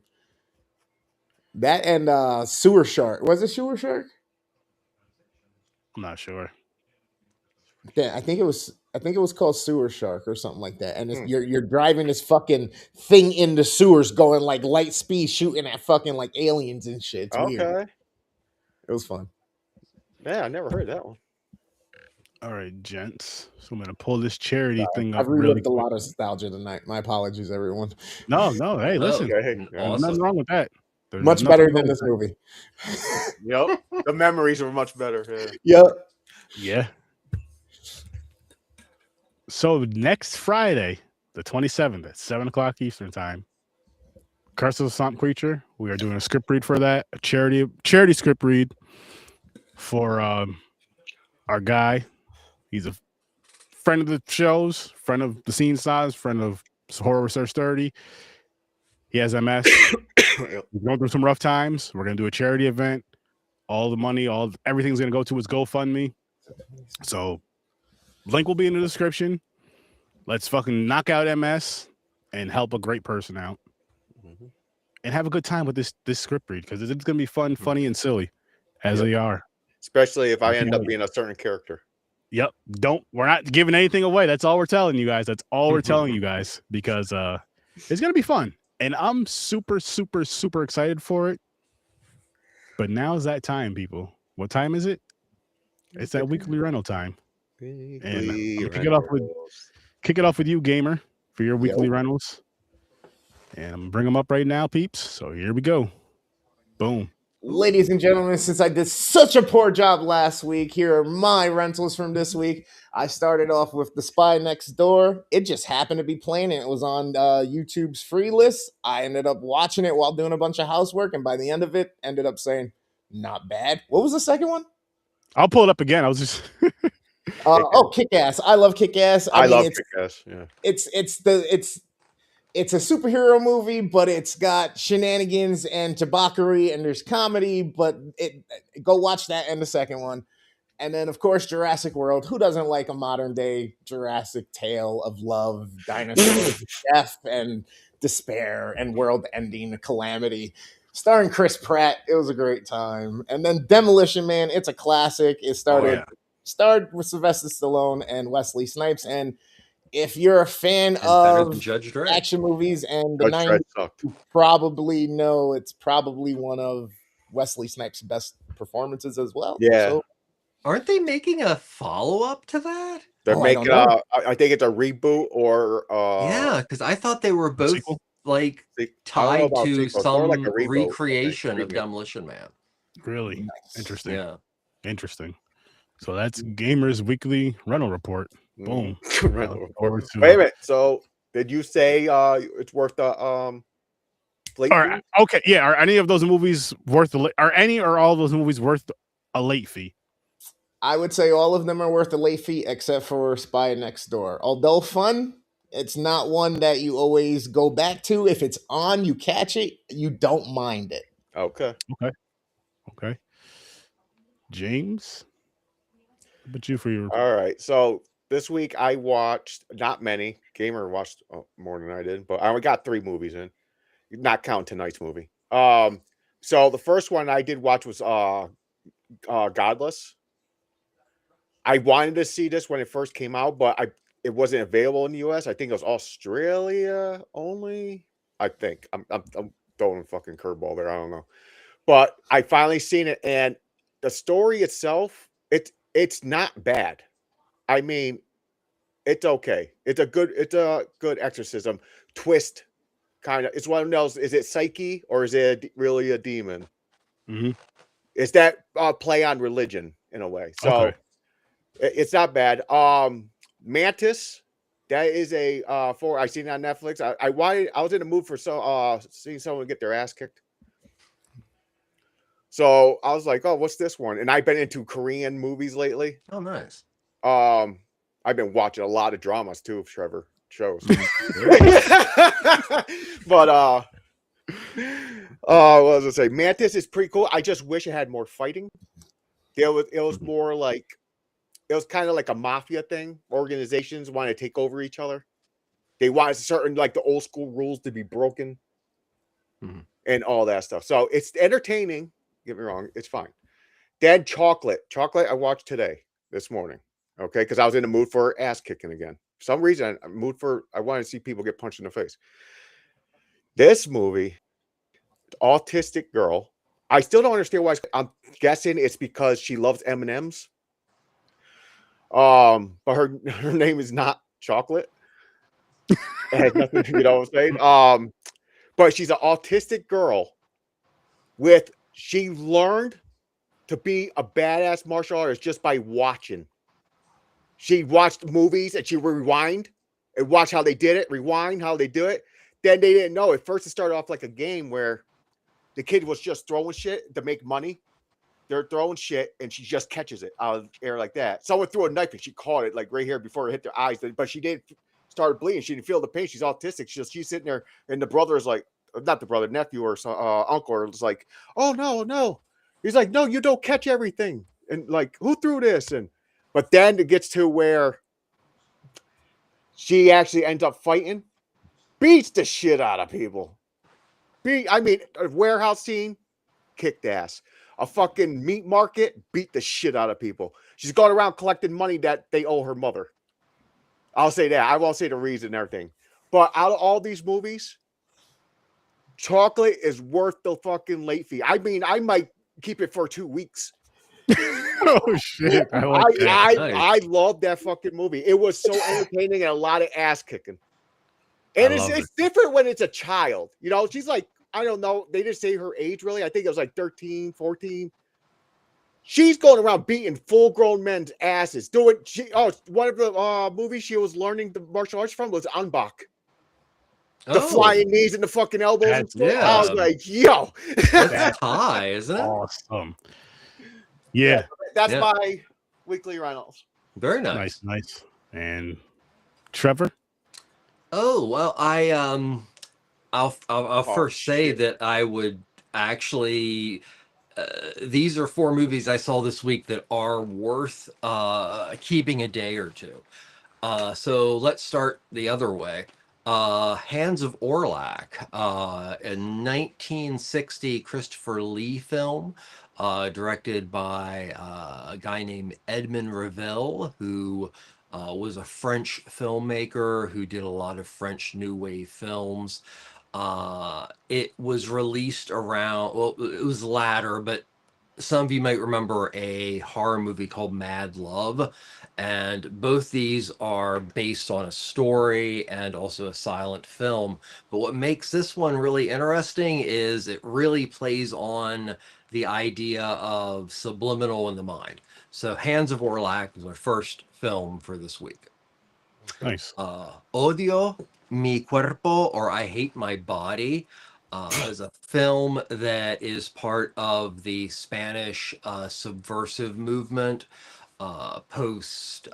That and Sewer Shark. Was it Sewer Shark? I'm not sure. Yeah, I think it was called Sewer Shark or something like that. And it's, you're driving this fucking thing in the sewers, going like light speed, shooting at fucking like aliens and shit. It's weird. It was fun. Yeah, I never heard that one. All right, gents. So I'm gonna pull this charity thing up. I've relived a lot of nostalgia tonight. My apologies, everyone. No. Hey, listen. There's nothing wrong with that. There's much better than this movie. Yep. The memories were much better. Yep. Yeah. So next Friday, the 27th at 7:00 Eastern time, Curse of the Swamp Creature. We are doing a script read for that, a charity script read for our guy. He's a friend of the shows, friend of the Scene Size, friend of Horror Research 30. He has MS. He's going through some rough times. We're gonna do a charity event. All the money, everything's gonna go to his GoFundMe. So link will be in the description. Let's fucking knock out MS and help a great person out, and have a good time with this script read, because it's gonna be fun, funny, and silly as they are. Especially if I end up being a certain character. Yep. We're not giving anything away. That's all we're telling you guys. That's all we're telling you guys, because it's gonna be fun, and I'm super, super, super excited for it. But now's that time, people. What time is it? It's that weekly rental time. And kick it off with you, Gamer, for your weekly rentals. And I'm gonna bring them up right now, peeps. So here we go. Boom. Ladies and gentlemen, since I did such a poor job last week, here are my rentals from this week. I started off with The Spy Next Door. It just happened to be playing, and it was on YouTube's free list. I ended up watching it while doing a bunch of housework, and by the end of it, ended up saying, not bad. What was the second one? I'll pull it up again. I was just... Kick-Ass. I love Kick-Ass. I love Kick-Ass, yeah. It's a superhero movie, but it's got shenanigans and tabackery, and there's comedy, but go watch that and the second one. And then, of course, Jurassic World. Who doesn't like a modern-day Jurassic tale of love, dinosaurs, death, and despair, and world-ending calamity? Starring Chris Pratt. It was a great time. And then Demolition Man. It's a classic. It starred with Sylvester Stallone and Wesley Snipes. And if you're a fan of action movies and the 90s, you probably know it's probably one of Wesley Snipes' best performances as well. Yeah. So, aren't they making a follow-up to that? They're making I think it's a reboot or yeah, because I thought they were both like tied to some recreation of Demolition Man. Really? Nice. Interesting. Yeah. Interesting. So that's Gamer's weekly rental report. Boom. Rental report. Wait a minute. So did you say it's worth the late fee? Okay, yeah. Are any of those movies worth all those movies worth a late fee? I would say all of them are worth a late fee except for Spy Next Door. Although fun, it's not one that you always go back to. If it's on, you catch it, you don't mind it. Okay. Okay. James, but you for your. All right. So this week I watched not many. Gamer watched more than I did, but I only got 3 movies in, not counting tonight's movie. So the first one I did watch was Godless. I wanted to see this when it first came out, but it wasn't available in the US. I think it was Australia only. I think I'm throwing a fucking curveball there. I don't know, but I finally seen it, and the story itself, it's not bad. I mean, it's okay. It's a good exorcism twist. Kind of, it's one of those. Is it psyche or is it really a demon? Mm-hmm. It's that play on religion in a way. So. Okay. It's not bad. Mantis, that is a I seen it on Netflix. I was in the mood for seeing someone get their ass kicked. So I was like, oh, what's this one? And I've been into Korean movies lately. Oh, nice. I've been watching a lot of dramas too, Trevor shows. But what was I say? Mantis is pretty cool. I just wish it had more fighting. It was more like. It was kind of like a mafia thing. Organizations want to take over each other. They want certain, like the old school rules to be broken and all that stuff. So it's entertaining. Get me wrong. It's fine. Dead Chocolate. Chocolate I watched this morning. Okay. Because I was in the mood for ass kicking again. For some reason, I wanted to see people get punched in the face. This movie, autistic girl. I still don't understand why. I'm guessing it's because she loves M&Ms. But her name is not Chocolate. It has nothing to do, what I'm saying. But she's an autistic girl she learned to be a badass martial artist just by watching. She watched movies and she would rewind and watch how they did it, rewind how they do it. Then they didn't know. At first, it started off like a game where the kid was just throwing shit to make money. They're throwing shit and she just catches it out of the air like that. Someone threw a knife and she caught it like right here before it hit their eyes, but she didn't start bleeding. She didn't feel the pain. She's autistic. She's sitting there and the brother is like, not the brother, nephew or uncle is like, oh no. He's like, no, you don't catch everything. And like, who threw this? But then it gets to where she actually ends up fighting, beats the shit out of people. I mean, a warehouse scene, kicked ass. A fucking meat market, beat the shit out of people. She's going around collecting money that they owe her mother. I'll say that. I won't say the reason and everything. But out of all these movies, Chocolate is worth the fucking late fee. I mean, I might keep it for 2 weeks. Oh shit! I love that fucking movie. It was so entertaining and a lot of ass kicking. And it's different when it's a child. You know, she's like, I don't know. They didn't say her age really. I think it was like 13, 14. She's going around beating full-grown men's asses. One of the movies she was learning the martial arts from was Anbak. The flying knees and the fucking elbows and stuff. Yeah. I was like, yo. That's high, isn't it? Awesome. Yeah. That's my weekly Reynolds. Very nice. Nice. And Trevor? Oh, well, I'll first say that I would actually these are 4 movies I saw this week that are worth keeping a day or two. So let's start the other way. Hands of Orlac, a 1960 Christopher Lee film, directed by a guy named Edmond Revelle, who was a French filmmaker who did a lot of French New Wave films. It was released around, well, it was latter, but some of you might remember a horror movie called Mad Love. And both these are based on a story and also a silent film. But what makes this one really interesting is it really plays on the idea of subliminal in the mind. So Hands of Orlac is my first film for this week. Nice. Odio mi cuerpo, or I Hate My Body, is a film that is part of the Spanish subversive movement post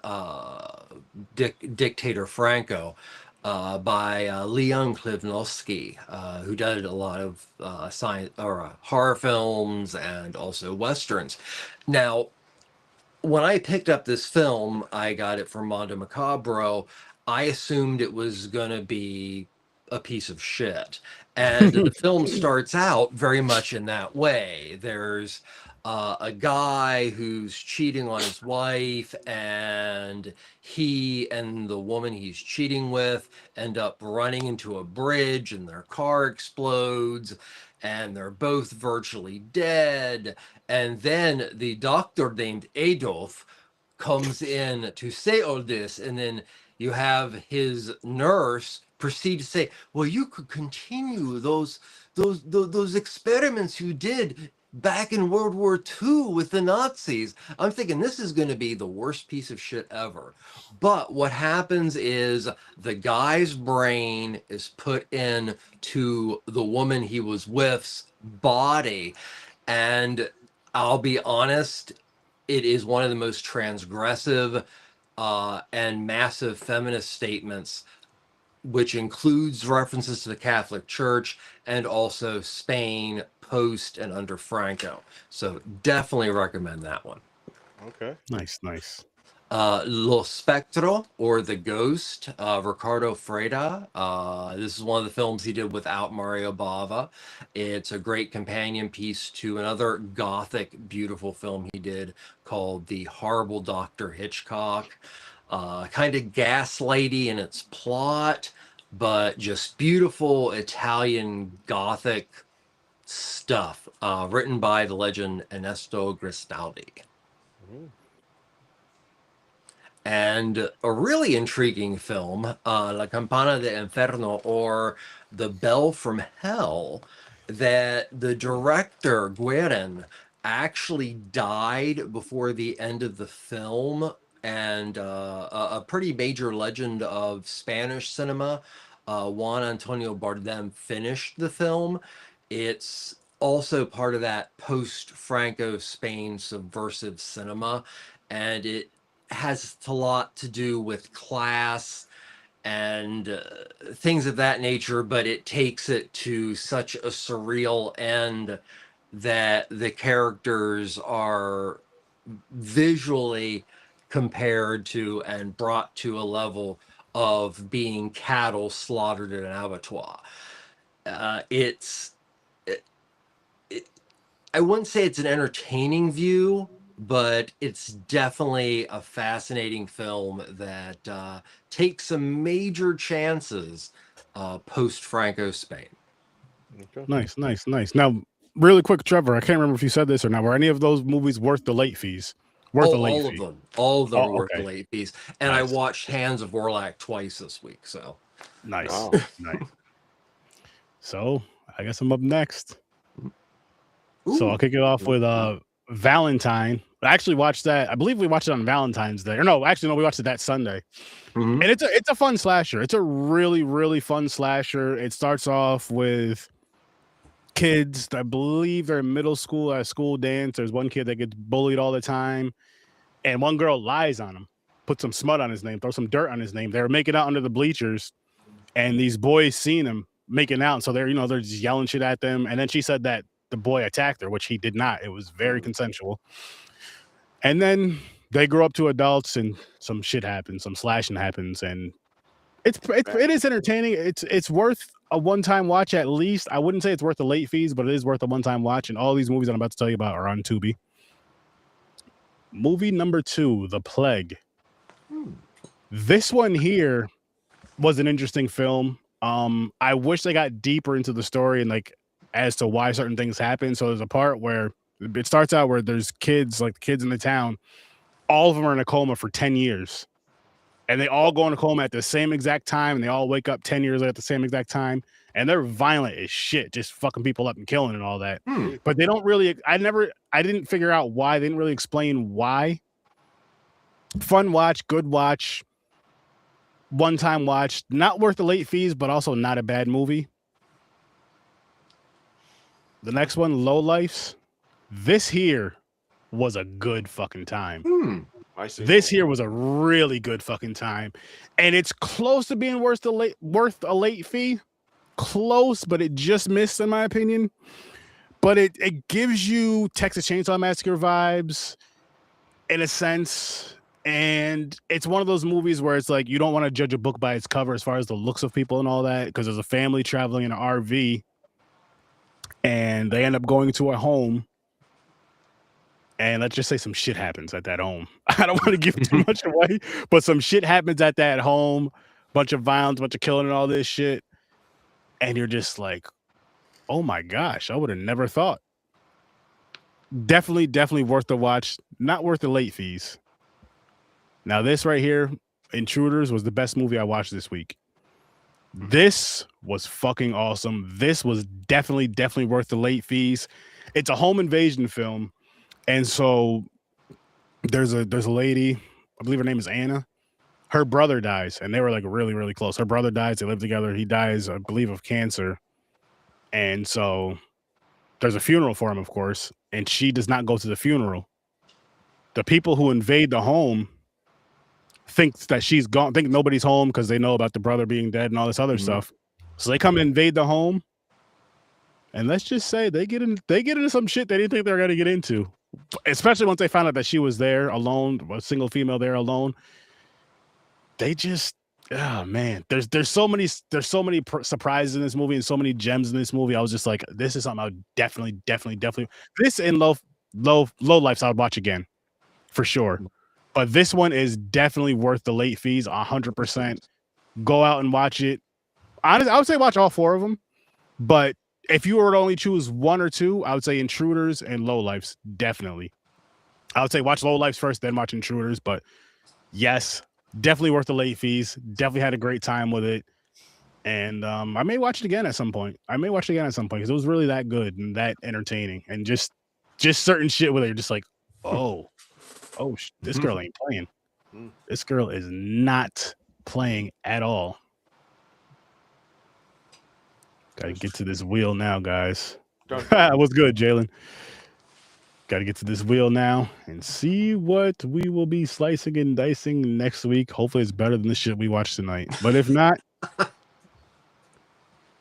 dictator Franco. by Leon Klivnovsky, who did a lot of science or horror films and also westerns. Now, when I picked up this film, I got it from Mondo Macabro. I assumed it was going to be a piece of shit. And the film starts out very much in that way. There's a guy who's cheating on his wife, and he and the woman he's cheating with end up running into a bridge, and their car explodes, and they're both virtually dead. And then the doctor named Adolf comes in to say all this, and then you have his nurse proceed to say, "Well, you could continue those experiments you did back in World War II with the Nazis." I'm thinking this is going to be the worst piece of shit ever. But what happens is the guy's brain is put in to the woman he was with's body, and I'll be honest, it is one of the most transgressive and massive feminist statements, which includes references to the Catholic Church and also Spain post and under Franco. So definitely recommend that one. Okay. Nice, nice. Lo Spectro, or The Ghost, Ricardo Freda. This is one of the films he did without Mario Bava. It's a great companion piece to another gothic, beautiful film he did called The Horrible Dr. Hitchcock. Kind of gaslighty in its plot, but just beautiful Italian gothic stuff, written by the legend Ernesto Gristaldi. Mm. And a really intriguing film, La Campana de Inferno, or The Bell from Hell, that the director, Guerin, actually died before the end of the film, and a pretty major legend of Spanish cinema, Juan Antonio Bardem, finished the film. It's also part of that post-Franco Spain subversive cinema, and it has a lot to do with class and things of that nature, but it takes it to such a surreal end that the characters are visually compared to and brought to a level of being cattle slaughtered in an abattoir. I wouldn't say it's an entertaining view, but it's definitely a fascinating film that takes some major chances post-Franco Spain. Okay. Nice, nice, nice. Now, really quick, Trevor, I can't remember if you said this or not. Were any of those movies worth the late fees? Worth the late all fee? of them. All of them are worth okay. the late fees. And Nice. I watched Hands of Warlock twice this week, so. Nice. Wow. Nice. So, I guess I'm up next. Ooh. So I'll kick it off with Valentine. I actually watched that. I believe we watched it on Valentine's Day. Or no, actually, no, we watched it that Sunday. Mhm. And it's a fun slasher. It's a really, really fun slasher. It starts off with kids. I believe they're in middle school at a school dance. There's one kid that gets bullied all the time. And one girl lies on him, put some smut on his name, throw some dirt on his name. They were making out under the bleachers. And these boys seen him making out. So they're just yelling shit at them. And then she said that the boy attacked her, which he did not. It was very consensual. And then they grow up to adults and some shit happens, some slashing happens, and it is entertaining. It's worth a one-time watch at least. I wouldn't say it's worth the late fees, but it is worth a one-time watch. And all these movies I'm about to tell you about are on Tubi. Movie number 2, The Plague. This one here was an interesting film. I wish they got deeper into the story and like as to why certain things happen. So there's a part where it starts out where there's kids, like the kids in the town, all of them are in a coma for 10 years. And they all go in a coma at the same exact time, and they all wake up 10 years at the same exact time. And they're violent as shit, just fucking people up and killing and all that. But they don't really, I didn't figure out why. They didn't really explain why. Fun watch, good watch, one-time watch, not worth the late fees, but also not a bad movie. The next one, Low Lifes. This here was a good fucking time. This here was a really good fucking time, and it's close to being worth a late fee. Close, but it just missed in my opinion. But it gives you Texas Chainsaw Massacre vibes in a sense, and it's one of those movies where it's like you don't want to judge a book by its cover as far as the looks of people and all that, because there's a family traveling in an RV, and they end up going to a home. And let's just say some shit happens at that home. I don't want to give too much away, but some shit happens at that home. Bunch of violence, bunch of killing and all this shit. And you're just like, oh my gosh, I would have never thought. Definitely worth the watch. Not worth the late fees. Now this right here, Intruders, was the best movie I watched this week. This was fucking awesome. This was definitely worth the late fees. It's a home invasion film. And so there's a lady, I believe her name is Anna. Her brother dies, and they were like really close. Her brother dies, they live together. He dies, I believe, of cancer. And so there's a funeral for him, of course, and she does not go to the funeral. The people who invade the home think that she's gone, think nobody's home because they know about the brother being dead and all this other stuff. So they come and invade the home, and let's just say they get into some shit they didn't think they were going to get into. Especially once they found out that she was there alone, a single female there alone. They just, oh man, there's so many surprises in this movie and so many gems in this movie. I was just like, this is something I would definitely. This and low lives I would watch again, for sure. But this one is definitely worth the late fees, 100%. Go out and watch it. Honestly, I would say watch all 4 of them, but if you were to only choose 1 or 2, I would say Intruders and Low Lives, definitely. I would say watch Low Lives first, then watch Intruders. But yes, definitely worth the late fees. Definitely had a great time with it. And I may watch it again at some point. Because it was really that good and that entertaining. And just certain shit where you're just like, oh, this girl ain't playing. This girl is not playing at all. Gotta get to this wheel now, guys. What's good, Jalen? Gotta get to this wheel now and see what we will be slicing and dicing next week. Hopefully it's better than the shit we watched tonight. But if not,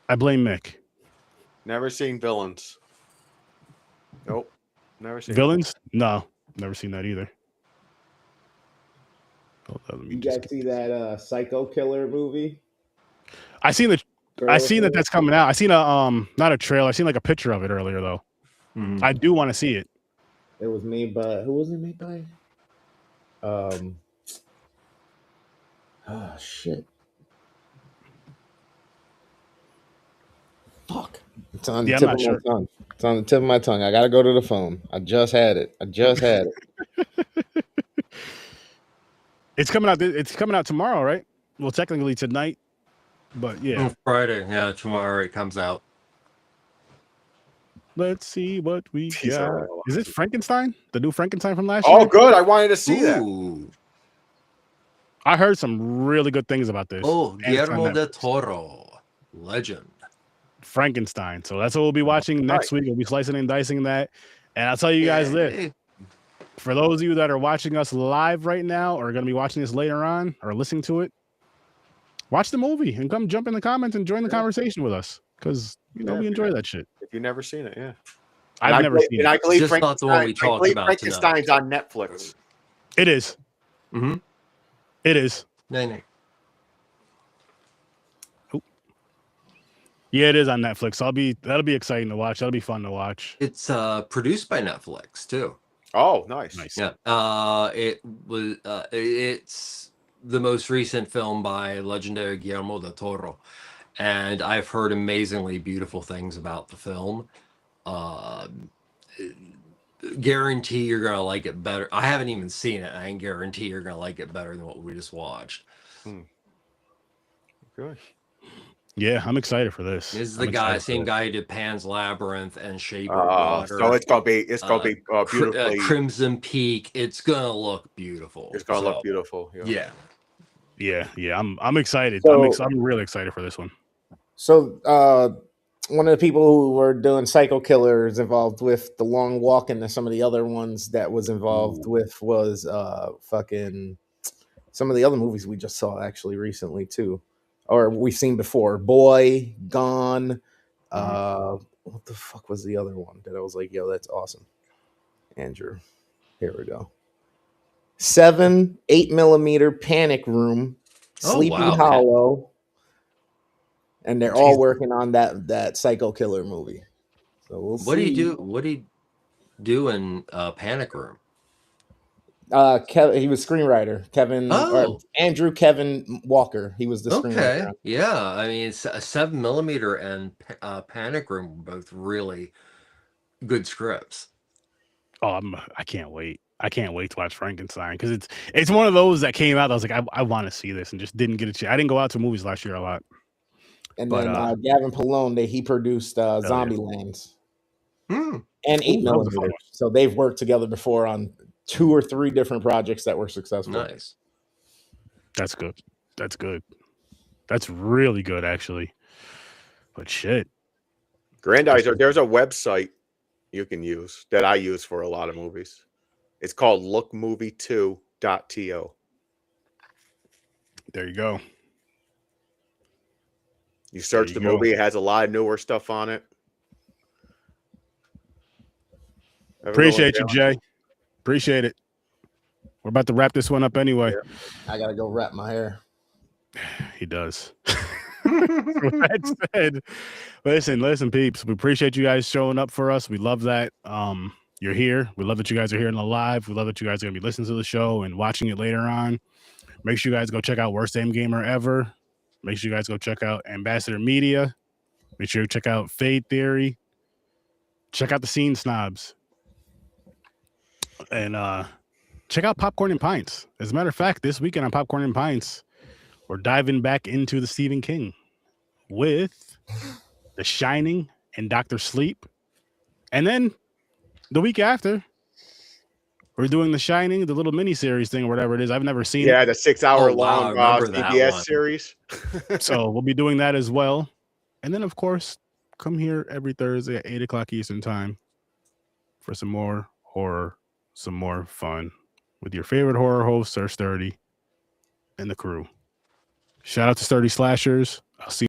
I blame Mick. Never seen Villains. Nope. Never seen Villains? No, never seen that either. You guys see that Psycho Killer movie? I seen that that's coming out. I seen a not a trailer. I seen like a picture of it earlier though. I do want to see it. It was made by who was it made by? Oh shit. Fuck. It's on the tip of my tongue. It's on the tip of my tongue. I gotta go to the phone. I just had it. It's coming out. It's coming out tomorrow, right? Well, technically tonight, but yeah, Friday. Yeah, tomorrow it comes out. Let's see what we got. Is it Frankenstein? The new Frankenstein from last year? Oh, good. I wanted to see that. I heard some really good things about this. Oh, Guillermo del Toro, legend. Frankenstein. So that's what we'll be watching next week. We'll be slicing and dicing that. And I'll tell you guys this. For those of you that are watching us live right now or are going to be watching this later on or listening to it, watch the movie and come jump in the comments and join the conversation with us because, you know, we enjoy that shit. If you've never seen it, yeah. I've never seen it. And I believe Frankenstein's on Netflix. It is. Mm-hmm. It is. No. Yeah, it is on Netflix. That'll be exciting to watch. That'll be fun to watch. It's produced by Netflix too. Oh, nice. Yeah. It was. It's the most recent film by legendary Guillermo del Toro, and I've heard amazingly beautiful things about the film. Guarantee you're gonna like it better. I haven't even seen it. I can guarantee you're gonna like it better than what we just watched. Good. Yeah, I'm excited for this. This is the same guy who did Pan's Labyrinth and Shape of Water. So it's gonna be beautifully Crimson Peak. It's gonna look beautiful. It's gonna look beautiful. Yeah. I'm excited. So, I'm really excited for this one. So one of the people who were doing Psycho Killer is involved with The Long Walk, and some of the other ones that was involved with was fucking some of the other movies we just saw actually recently too, or we've seen before. Boy, Gone. What the fuck was the other one that I was like, yo, that's awesome? Andrew, here we go. 7, 8mm, Panic Room, Sleepy Hollow, and they're all working on that Psycho Killer movie. So we'll see. What do you do in Panic Room? He was screenwriter. Andrew Kevin Walker. He was the screenwriter. Yeah, I mean, 7mm and Panic Room were both really good scripts. Oh, I can't wait. I can't wait to watch Frankenstein because it's one of those that came out. I was like, I want to see this and just didn't get a chance. I didn't go out to movies last year a lot. And then Gavin Polone, he produced Zombieland and 8mm. So they've worked together before on 2 or 3 different projects that were successful. Nice. That's good. That's good. That's really good, actually. But shit. Grandizer, there's a website you can use that I use for a lot of movies. It's called lookmovie2.to. There you go. You search the movie, it has a lot of newer stuff on it. Appreciate you, Jay. Appreciate it. We're about to wrap this one up anyway. Yeah. I gotta go wrap my hair. He does. That said, listen, peeps. We appreciate you guys showing up for us. We love that you're here. We love that you guys are here in the live. We love that you guys are gonna be listening to the show and watching it later on. Make sure you guys go check out WorstDamnGamerEvr. Make sure you guys go check out Ambassador Media. Make sure you check out Fade Theory. Check out the Scene Snobs. And check out Popcorn and Pints. As a matter of fact, this weekend on Popcorn and Pints, we're diving back into the Stephen King with The Shining and Dr. Sleep. And then the week after, we're doing The Shining, the little mini-series thing or whatever it is. I've never seen it. Yeah, the 6-hour-long CBS series. So we'll be doing that as well. And then, of course, come here every Thursday at 8 o'clock Eastern Time for some more horror, some more fun with your favorite horror host, Sir Sturdy, and the crew. Shout out to Sturdy Slashers. I'll see you.